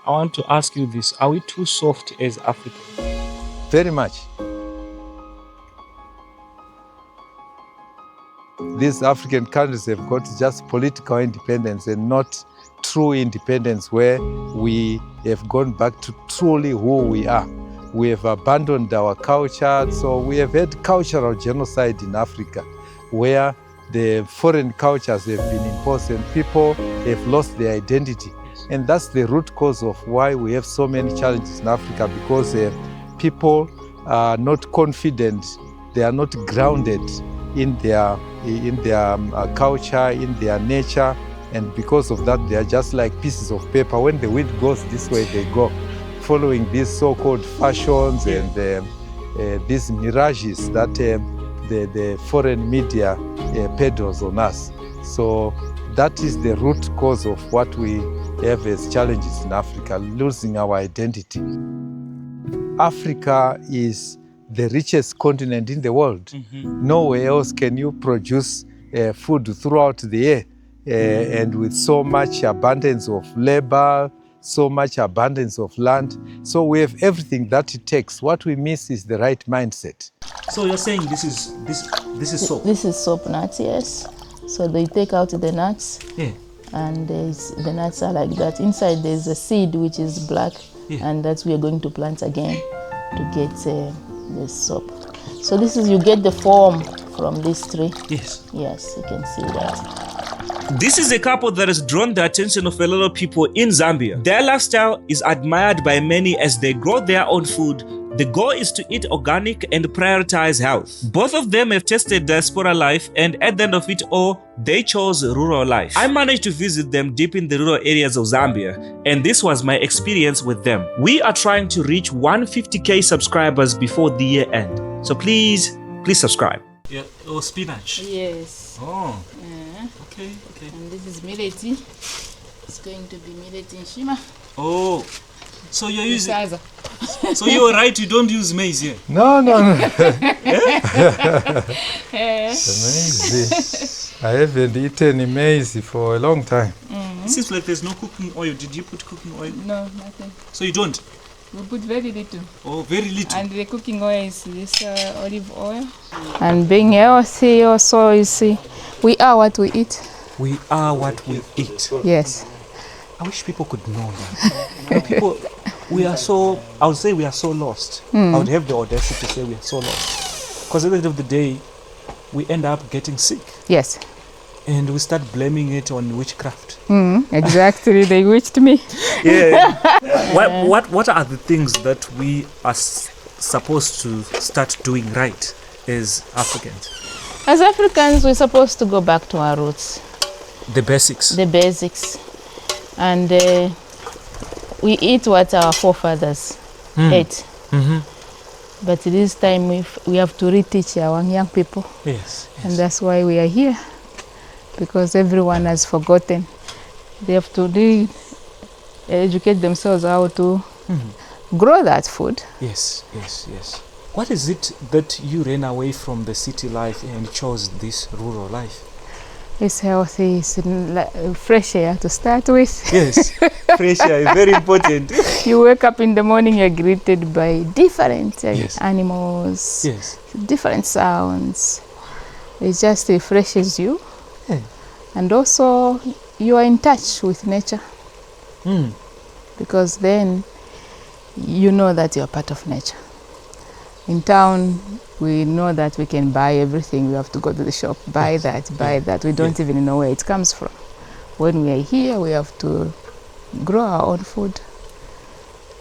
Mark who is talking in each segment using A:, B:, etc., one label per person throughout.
A: I want to ask you this. Are we too soft as Africans?
B: Very much. These African countries have got just political independence and not true independence, where we have gone back to truly who we are. We have abandoned our culture, so we have had cultural genocide in Africa, where the foreign cultures have been imposed and people have lost their identity. And that's the root cause of why we have so many challenges in Africa, because people are not confident, they are not grounded in their culture, in their nature, and because of that they are just like pieces of paper. When the wind goes this way, they go, following these so-called fashions and these mirages that the foreign media peddles on us. So that is the root cause of what we have as challenges in Africa, losing our identity. Africa is the richest continent in the world. Nowhere else can you produce food throughout the year and with so much abundance of labor, so much abundance of land. So we have everything that it takes. What we miss is the right mindset.
A: So you're saying this is soap?
C: This is soap nuts, yes. So they take out the nuts, and the nuts are like that. Inside there's a seed which is black, and that's we are going to plant again to get the soap. So this is, you get the form from this tree.
A: Yes.
C: Yes, you can see that.
A: This is a couple that has drawn the attention of a lot of people in Zambia. Their lifestyle is admired by many as they grow their own food. The goal is to eat organic and prioritize health. Both of them have tested Diaspora life, and at the end of it all, they chose rural life. I managed to visit them deep in the rural areas of Zambia, and this was my experience with them. We are trying to reach 150k subscribers before the year end. So please subscribe. Yeah, oh, spinach.
C: Yes.
A: Oh. Okay.
C: And this is millet. It's going to be millet in Shima.
A: Oh. So you're using... So you're right, you don't use maize here?
B: No. Maize. I haven't eaten maize for a long time.
A: It seems like there's no cooking oil. Did you put cooking oil?
C: No, nothing.
A: So you don't?
C: We put very little.
A: Oh, very little.
C: And the cooking oil is this olive oil. And being healthy also, you see, we are what we eat.
A: We are what we eat.
C: Yes.
A: I wish people could know that. People, I would say we are so lost. I would have the audacity to say we are so lost. Because at the end of the day, we end up getting sick.
C: Yes.
A: And we start blaming it on witchcraft.
C: Exactly, they witched me.
A: Yeah. What are the things that we are supposed to start doing right as Africans?
C: As Africans, we're supposed to go back to our roots.
A: The basics.
C: The basics. And we eat what our forefathers ate. But this time we have to reteach our young people.
A: Yes.
C: And that's why we are here. Because everyone has forgotten. They have to educate themselves how to grow that food.
A: Yes. What is it that you ran away from the city life and chose this rural life?
C: It's healthy, it's fresh air to start with.
A: Yes, fresh air is very important.
C: You wake up in the morning, you're greeted by different animals, different sounds. It just refreshes you. Yeah. And also, you are in touch with nature. Because then, you know that you're part of nature. In town, we know that we can buy everything. We have to go to the shop, buy that. We don't even know where it comes from. When we are here, we have to grow our own food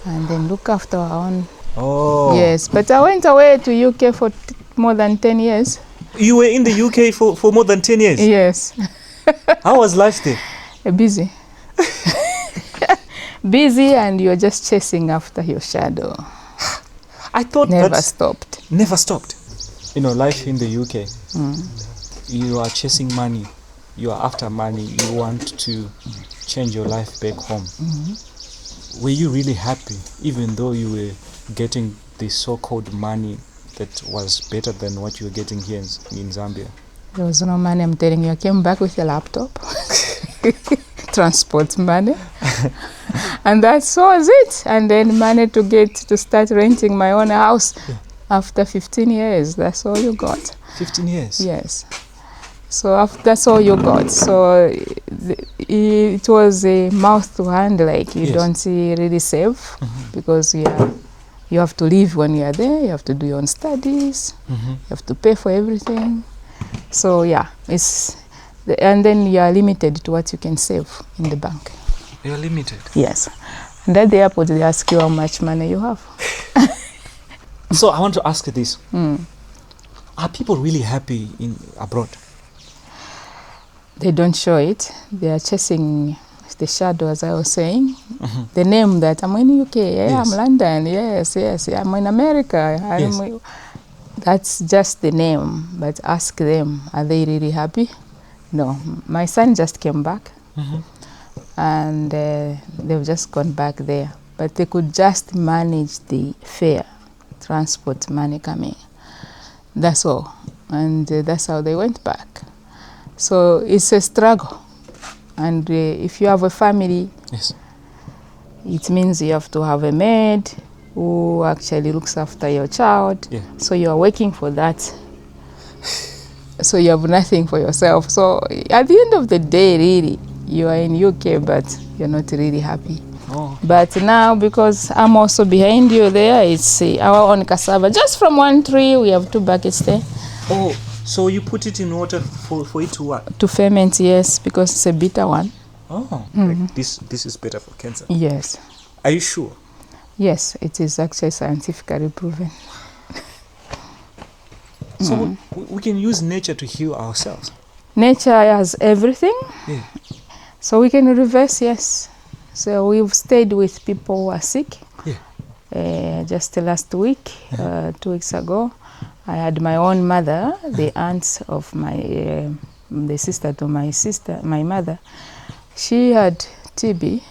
C: and then look after our own.
A: Oh.
C: Yes, but I went away to UK for more than 10 years.
A: You were in the UK for more than 10 years?
C: Yes.
A: How was life there?
C: Busy. Busy, and you're just chasing after your shadow.
A: I thought
C: Never stopped.
A: Never stopped. You know, life in the UK, you are chasing money, you are after money, you want to change your life back home. Were you really happy, even though you were getting the so-called money that was better than what you were getting here in Zambia?
C: There was no money, I'm telling you. I came back with a laptop. transport money. And that was it. And then money to start renting my own house.
A: Yeah.
C: After 15 years, that's all you got.
A: 15 years?
C: Yes. So that's all you got. So it was a mouth to hand, like you don't really save because you have to live when you are there, you have to do your own studies, you have to pay for everything. So and then you are limited to what you can save in the bank.
A: You are limited?
C: Yes. And at the airport, they ask you how much money you have.
A: So I want to ask you this. Are people really happy abroad?
C: They don't show it. They are chasing the shadow, as I was saying. The name that I'm in UK, I'm London, yes, I'm in America. That's just the name. But ask them, are they really happy? No. My son just came back. And they've just gone back there. But they could just manage the fare, transport money coming. That's all. And that's how they went back. So it's a struggle. And if you have a family, it means you have to have a maid who actually looks after your child. So you are working for that. So you have nothing for yourself. So at the end of the day, really, you are in UK, but you're not really happy. But now, because I'm also behind you there, it's our own cassava. Just from one tree, we have 2 buckets there.
A: Oh, so you put it in water for it to what?
C: To ferment, yes, because it's a bitter one.
A: Oh, like this is better for cancer?
C: Yes.
A: Are you sure?
C: Yes, it is actually scientifically proven.
A: So we can use nature to heal ourselves?
C: Nature has everything.
A: Yeah.
C: So we can reverse, yes. So we've stayed with people who are sick.
A: Yeah.
C: Just last week, 2 weeks ago, I had my own mother, the aunt of the sister to my mother. She had TB,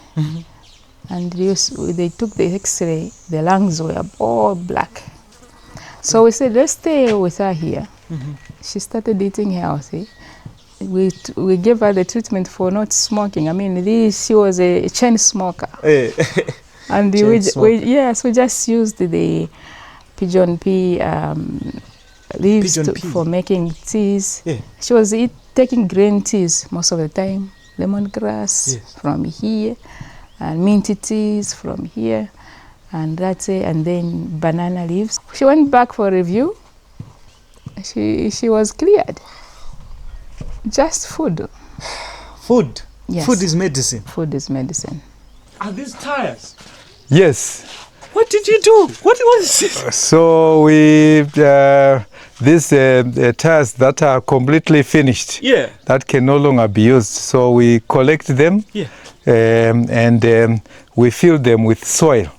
C: and they took the X-ray. The lungs were all black. So we said, let's stay with her here. She started eating healthy. We gave her the treatment for not smoking. I mean, she was a chain smoker. And we just used the pigeon pea leaves for making teas. She was taking green teas most of the time, lemongrass from here, and minty teas from here, and that's it. And then banana leaves. She went back for review. She was cleared. Just food.
A: Food?
C: Yes.
A: Food is medicine?
C: Food is medicine.
A: Are these tires?
B: Yes.
A: What did you do? What was this?
B: So these tires that are completely finished, that can no longer be used. So we collect them and we fill them with soil.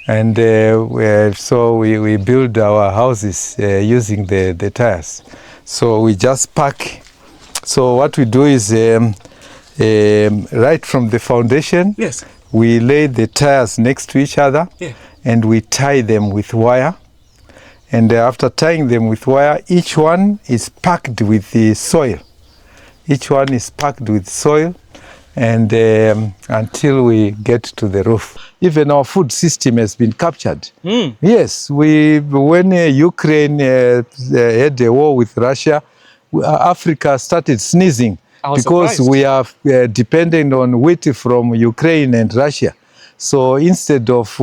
B: And so we build our houses using the tires. So we just pack. So what we do is right from the foundation, we lay the tires next to each other and we tie them with wire. And after tying them with wire, each one is packed with the soil. Each one is packed with soil and until we get to the roof. Even our food system has been captured. Yes, when Ukraine had a war with Russia, Africa started sneezing because we are dependent on wheat from Ukraine and Russia. So instead of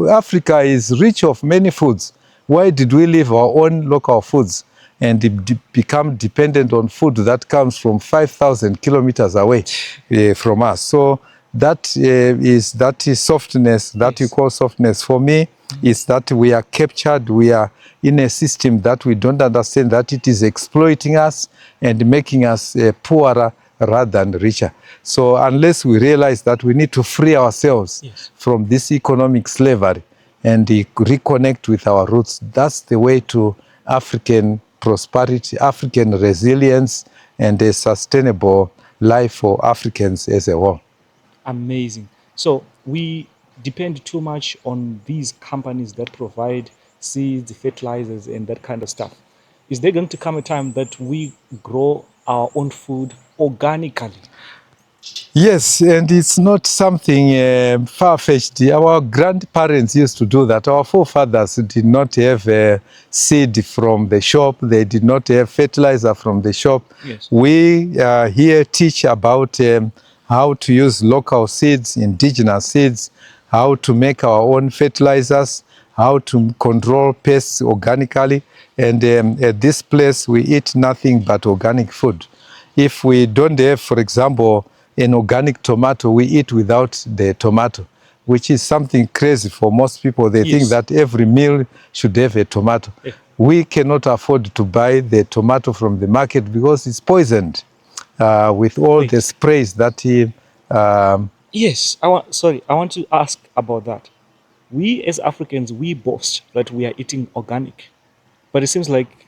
B: Africa is rich of many foods, why did we leave our own local foods and become dependent on food that comes from 5,000 kilometers away from us? So that is softness, that you call softness. For me, is that we are captured, we are in a system that we don't understand, that it is exploiting us and making us poorer rather than richer. So unless we realize that we need to free ourselves from this economic slavery and reconnect with our roots, that's the way to African prosperity, African resilience, and a sustainable life for Africans as a whole.
A: Amazing. So we depend too much on these companies that provide seeds, fertilizers, and that kind of stuff. Is there going to come a time that we grow our own food organically?
B: Yes, and it's not something far-fetched. Our grandparents used to do that. Our forefathers did not have seed from the shop. They did not have fertilizer from the shop.
A: Yes.
B: We here teach about how to use local seeds, indigenous seeds, how to make our own fertilizers, how to control pests organically. And at this place, we eat nothing but organic food. If we don't have, for example, an organic tomato, we eat without the tomato, which is something crazy for most people. They think that every meal should have a tomato.
A: Yeah.
B: We cannot afford to buy the tomato from the market because it's poisoned with all the sprays that he...
A: Yes, I want to ask about that. We as Africans, we boast that we are eating organic, but it seems like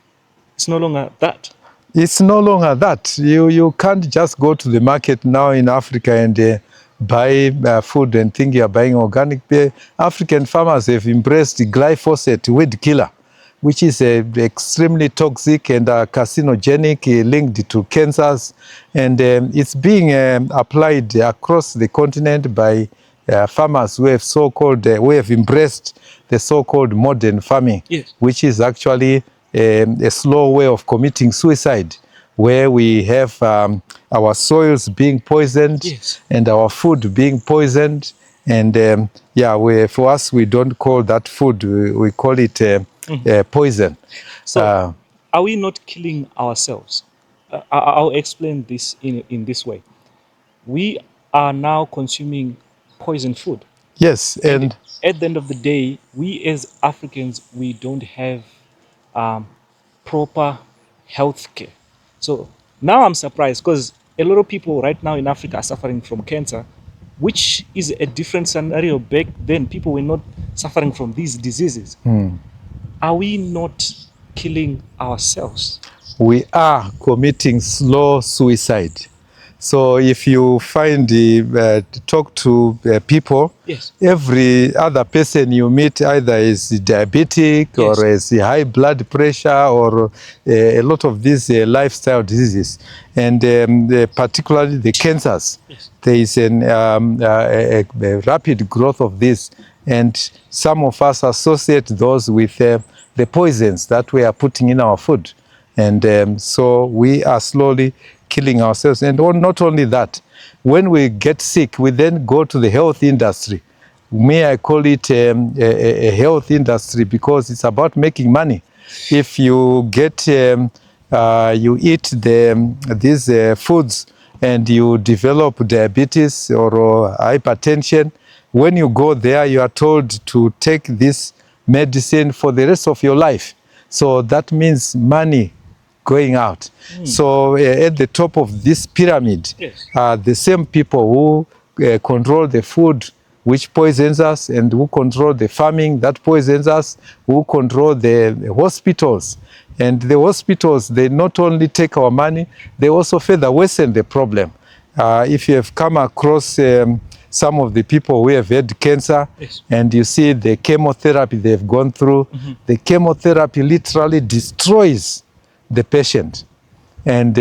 A: it's no longer that.
B: It's no longer that. You can't just go to the market now in Africa and buy food and think you're buying organic. African farmers have embraced glyphosate, weed killer, which is extremely toxic and carcinogenic, linked to cancers. And it's being applied across the continent by farmers who have who have embraced the so-called modern farming,
A: Yes.
B: which is actually a slow way of committing suicide, where we have our soils being poisoned,
A: Yes.
B: and our food being poisoned. And for us, we don't call that food, we call it poison.
A: So, are we not killing ourselves? I'll explain this in this way. We are now consuming poison food.
B: Yes, and
A: At the end of the day, we as Africans, we don't have proper health care. So now I'm surprised because a lot of people right now in Africa are suffering from cancer, which is a different scenario. Back then, people were not suffering from these diseases. Are we not killing ourselves?
B: we are committing slow suicide. So if you talk to people,
A: Yes.
B: every other person you meet either is diabetic or has high blood pressure or a lot of these lifestyle diseases, and particularly the cancers.
A: Yes.
B: There is a rapid growth of this, and some of us associate those with the poisons that we are putting in our food. And so we are slowly killing ourselves. And not only that, when we get sick, we then go to the health industry. I call it a health industry because it's about making money. If you you eat these foods and you develop diabetes or hypertension, when you go there, you are told to take this medicine for the rest of your life. So that means money going out. So at the top of this pyramid are the same people who control the food which poisons us, and who control the farming that poisons us, who control the hospitals. And the hospitals, they not only take our money, they also further worsen the problem. If you have come across some of the people who have had cancer, and you see the chemotherapy they've gone through, the chemotherapy literally destroys the patient. And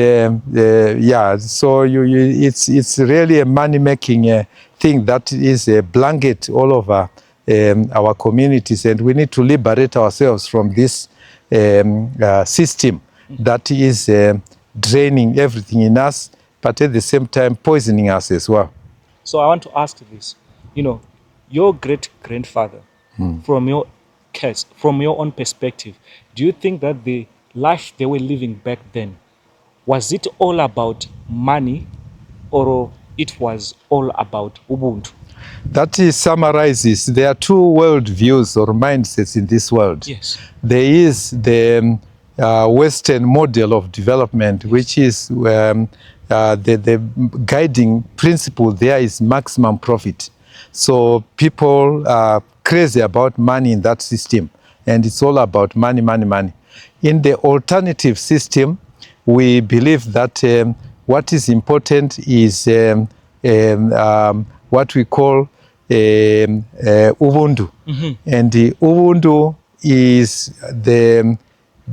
B: so it's really a money-making thing that is a blanket all over our communities, and we need to liberate ourselves from this system that is draining everything in us, but at the same time poisoning us as well.
A: So I want to ask this, your great-grandfather, from your own perspective, do you think that the life they were living back then, was it all about money or it was all about Ubuntu?
B: That summarizes, there are two world views or mindsets in this world.
A: Yes.
B: There is the Western model of development, which is the guiding principle there is maximum profit. So people are crazy about money in that system, and it's all about money, money, money. In the alternative system, we believe that what is important is what we call Ubuntu. And the Ubuntu is the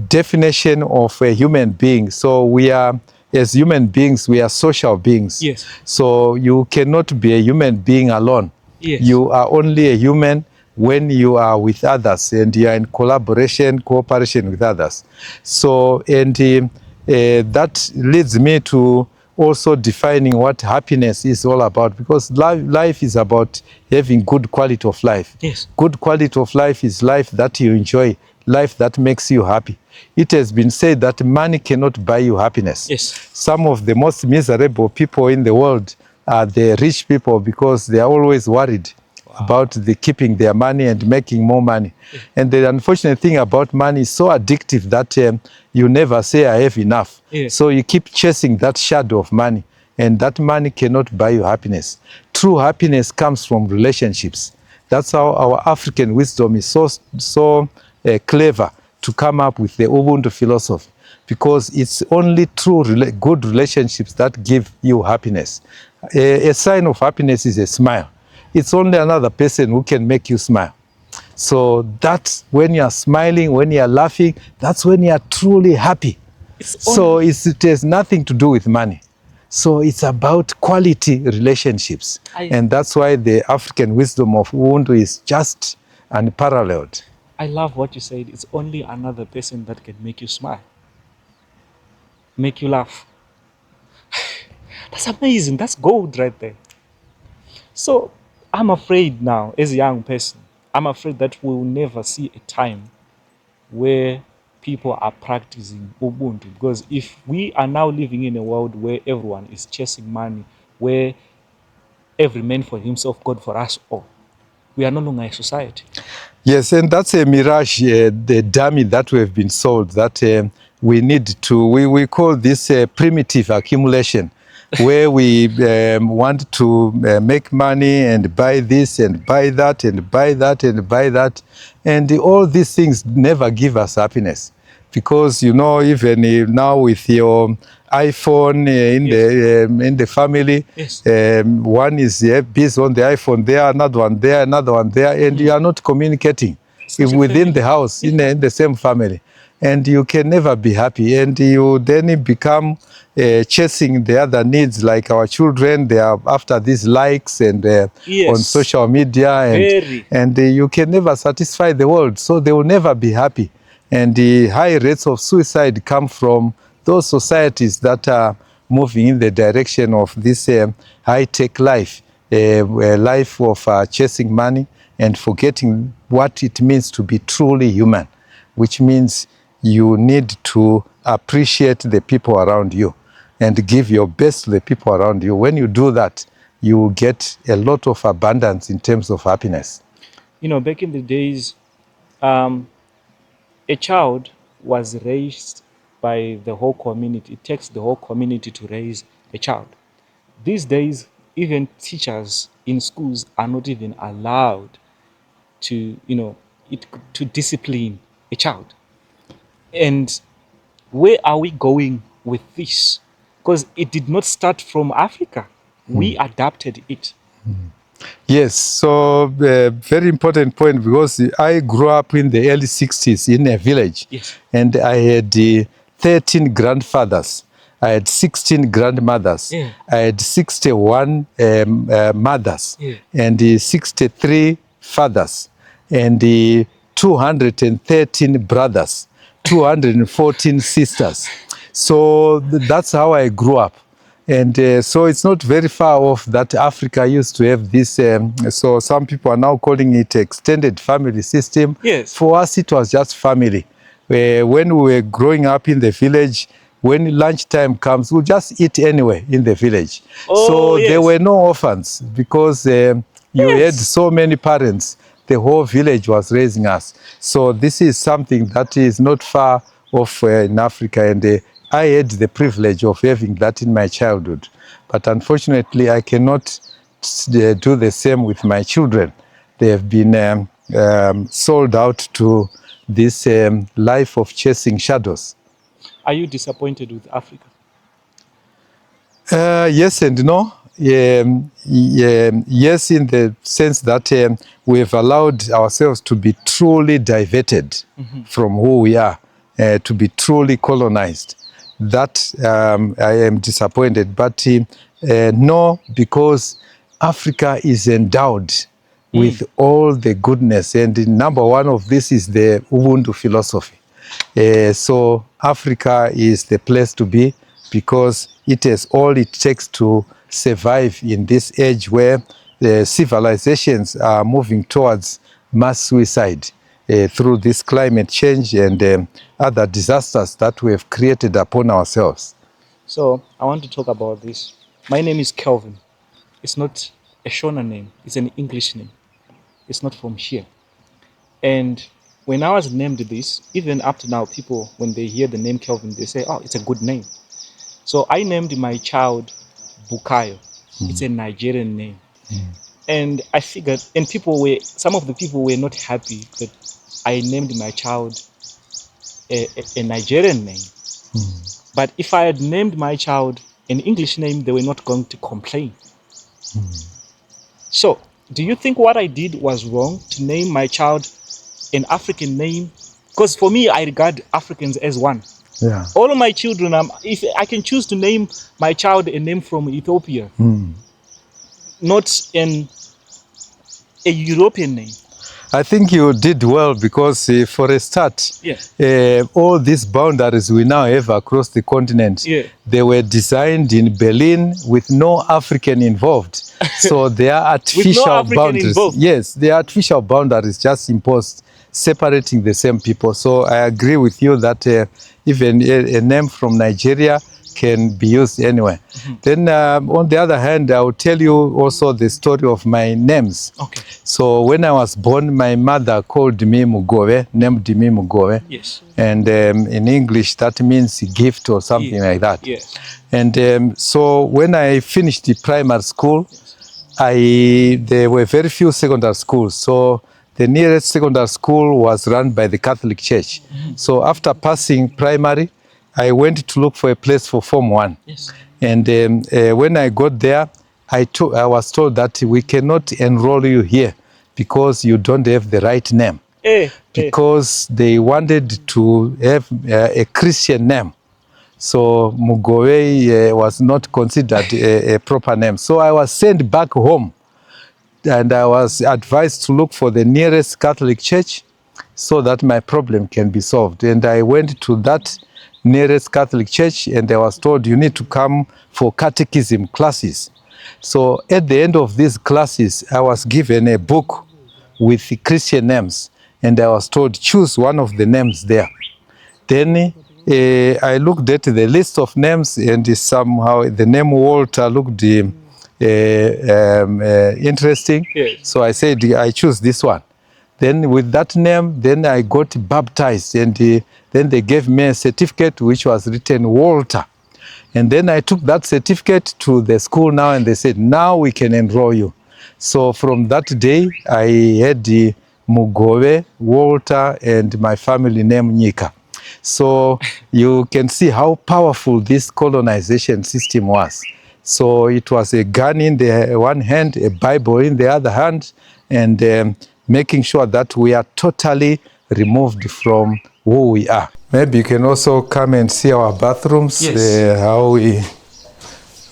B: definition of a human being. So we are as human beings, we are social beings.
A: Yes.
B: So you cannot be a human being alone.
A: Yes.
B: You are only a human when you are with others and you are in collaboration, cooperation with others. So, and that leads me to also defining what happiness is all about, because life is about having good quality of life.
A: Yes.
B: Good quality of life is life that you enjoy, life that makes you happy. It has been said that money cannot buy you happiness.
A: Yes.
B: Some of the most miserable people in the world are the rich people, because they are always worried about the keeping their money and making more money. And the unfortunate thing about money is so addictive that you never say I have enough. So you keep chasing that shadow of money, and that money cannot buy you happiness. True happiness comes from relationships. That's how our African wisdom is so clever to come up with the Ubuntu philosophy, because it's only true good relationships that give you happiness. A sign of happiness is a smile. It's only another person who can make you smile. So that's when you are smiling, when you are laughing, that's when you are truly happy. So it has nothing to do with money. So it's about quality relationships. And that's why the African wisdom of Ubuntu is just unparalleled.
A: I love what you said. It's only another person that can make you smile, make you laugh. That's amazing. That's gold right there. So I'm afraid now, as a young person, I'm afraid that we'll never see a time where people are practicing Ubuntu. Because if we are now living in a world where everyone is chasing money, where every man for himself, God for us all, we are no longer a society.
B: Yes, and that's a mirage, the dummy that we have been sold, that we need to, we call this primitive accumulation, where we want to make money and buy this and buy that and buy that and buy that. And all these things never give us happiness. Because, you know, even now with your iPhone in the family, one is busy on the iPhone there, another one there, another one there, and you are not communicating within the house, in the same family. And you can never be happy. And you then become chasing the other needs, like our children. They are after these likes and on social media. And you can never satisfy the world. So they will never be happy. And the high rates of suicide come from those societies that are moving in the direction of this high-tech life, a life of chasing money and forgetting what it means to be truly human, which means you need to appreciate the people around you and give your best to the people around you. When you do that, you will get a lot of abundance in terms of happiness.
A: You know, back in the days, a child was raised by the whole community. It takes the whole community to raise a child. These days, even teachers in schools are not even allowed to, to discipline a child. And where are we going with this? Because it did not start from Africa. We adapted it.
B: Yes, so very important point, because I grew up in the early 60s in a village. And I had 13 grandfathers. I had 16 grandmothers. I had 61 mothers and 63 fathers and 213 brothers, 214 sisters. So that's how I grew up. And so it's not very far off that Africa used to have this. So some people are now calling it extended family system. For us, it was just family. When we were growing up in the village, when lunchtime comes, we'll just eat anywhere in the village. So there were no orphans, because you had so many parents. The whole village was raising us. So this is something that is not far off in Africa. And I had the privilege of having that in my childhood. But unfortunately, I cannot do the same with my children. They have been sold out to this life of chasing shadows.
A: Are you disappointed with Africa?
B: Yes and no. Yes, in the sense that we have allowed ourselves to be truly diverted from who we are, to be truly colonized. that I am disappointed. But no, because Africa is endowed with all the goodness, and the number one of this is the Ubuntu philosophy. So Africa is the place to be, because it has all it takes to survive in this age where the civilizations are moving towards mass suicide through this climate change and other disasters that we have created upon ourselves.
A: So I want to talk about this. My name is Kelvin. It's not a Shona name, it's an English name. It's not from here. And when I was named this, even up to now, people, when they hear the name Kelvin, they say, oh, it's a good name. So I named my child Bukayo. It's a Nigerian name. And I figured, and some of the people were not happy that I named my child a Nigerian name. But if I had named my child an English name, they were not going to complain. So, do you think what I did was wrong to name my child an African name? Because for me, I regard Africans as one.
B: Yeah.
A: All of my children, if I can choose to name my child a name from Ethiopia, not a European name.
B: I think you did well, because for a start, all these boundaries we now have across the continent, they were designed in Berlin with no African involved. So they are artificial boundaries. Involved. Yes, they are artificial boundaries just imposed, separating the same people. So I agree with you that even a name from Nigeria can be used anywhere. Then on the other hand, I will tell you also the story of my names.
A: Okay.
B: So when I was born, my mother called me Mugobe, named me Mugobe.
A: Yes.
B: And in English, that means gift or something like that.
A: Yes.
B: And so when I finished the primary school, there were very few secondary schools. So the nearest secondary school was run by the Catholic Church. So after passing primary, I went to look for a place for Form 1.
A: Yes.
B: And when I got there, I was told that we cannot enroll you here because you don't have the right name. Because they wanted to have a Christian name. So Mugobe was not considered a proper name. So I was sent back home, and I was advised to look for the nearest Catholic church so that my problem can be solved. And I went to that nearest Catholic church, and I was told you need to come for catechism classes. So at the end of these classes, I was given a book with the Christian names, and I was told choose one of the names there. Then I looked at the list of names, and somehow the name Walter looked interesting.
A: Yes.
B: So I said I choose this one. Then with that name, then I got baptized, and then they gave me a certificate which was written Walter. And then I took that certificate to the school now, and they said, now we can enroll you. So from that day, I had the Mugobe, Walter, and my family name Nyika. So you can see how powerful this colonization system was. So it was a gun in the one hand, a Bible in the other hand, and making sure that we are totally removed from who we are. Maybe you can also come and see our bathrooms,
A: Yes.
B: How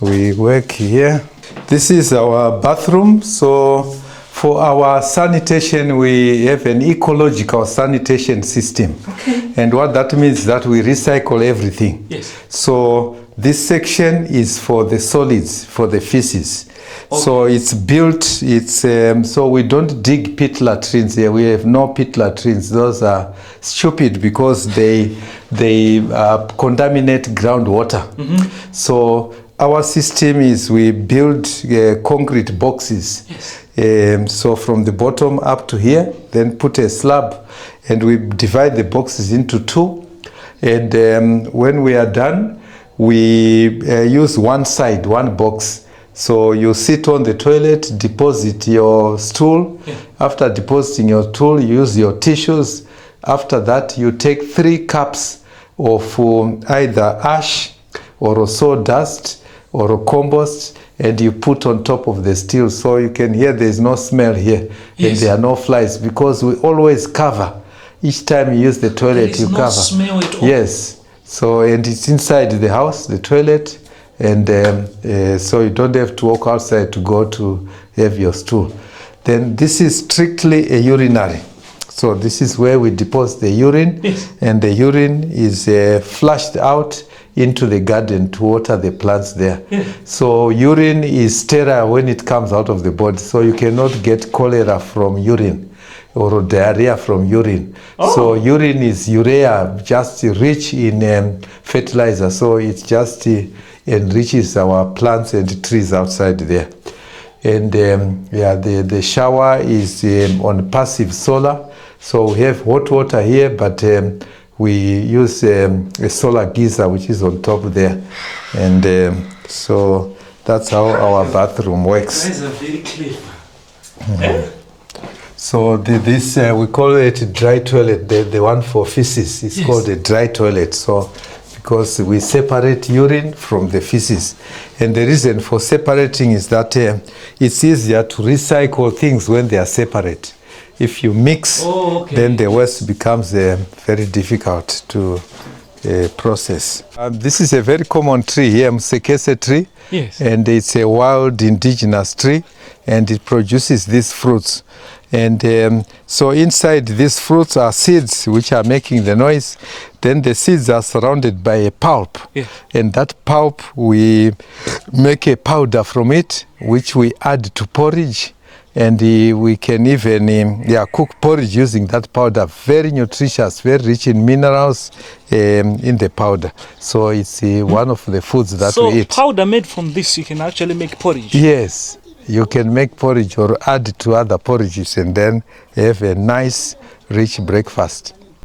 B: we work here. This is our bathroom. So for our sanitation, we have an ecological sanitation system.
A: Okay.
B: And what that means is that we recycle everything.
A: Yes.
B: So this section is for the solids, for the feces.
A: Okay.
B: So it's built, so we don't dig pit latrines here. We have no pit latrines. Those are stupid because they contaminate groundwater. So our system is we build concrete boxes.
A: Yes.
B: So from the bottom up to here, then put a slab, and we divide the boxes into two. And when we are done, we use one side, one box. So you sit on the toilet, deposit your stool.
A: Yeah.
B: After depositing your stool, you use your tissues. After that, you take 3 cups of either ash or sawdust or compost, and you put on top of the stool. So you can hear there's no smell here.
A: Yes.
B: And there are no flies, because we always cover. Each time you use the toilet, you cover.
A: There is no smell at all.
B: Yes. So, and it's inside the house, the toilet, and so you don't have to walk outside to go to have your stool. Then this is strictly a urinary. So this is where we deposit the urine, yes. And the urine is flushed out into the garden to water the plants there. Yeah. So urine is sterile when it comes out of the body, so you cannot get cholera from urine or diarrhea from urine. Oh. So urine is urea, just rich in fertilizer, so it just enriches our plants and trees outside there. And the shower is on passive solar, so we have hot water here, but we use a solar geyser which is on top there, and so that's how our bathroom works.
A: Guys are very clever.
B: So this we call it a dry toilet. The one for feces is called a dry toilet. So because we separate urine from the feces, and the reason for separating is that it's easier to recycle things when they are separate. If you mix, then the waste becomes very difficult to process. This is a very common tree here, Msekese tree, yes. And it's a wild indigenous tree, and it produces these fruits. And so inside these fruits are seeds which are making the noise. Then the seeds are surrounded by a pulp, yeah. And that pulp, we make a powder from it, which we add to porridge. And we can even cook porridge using that powder. Very nutritious, very rich in minerals in the powder. So it's one of the foods that we eat.
D: So powder made from this, you can actually make porridge?
B: Yes, you can make porridge or add to other porridges and then have a nice, rich breakfast.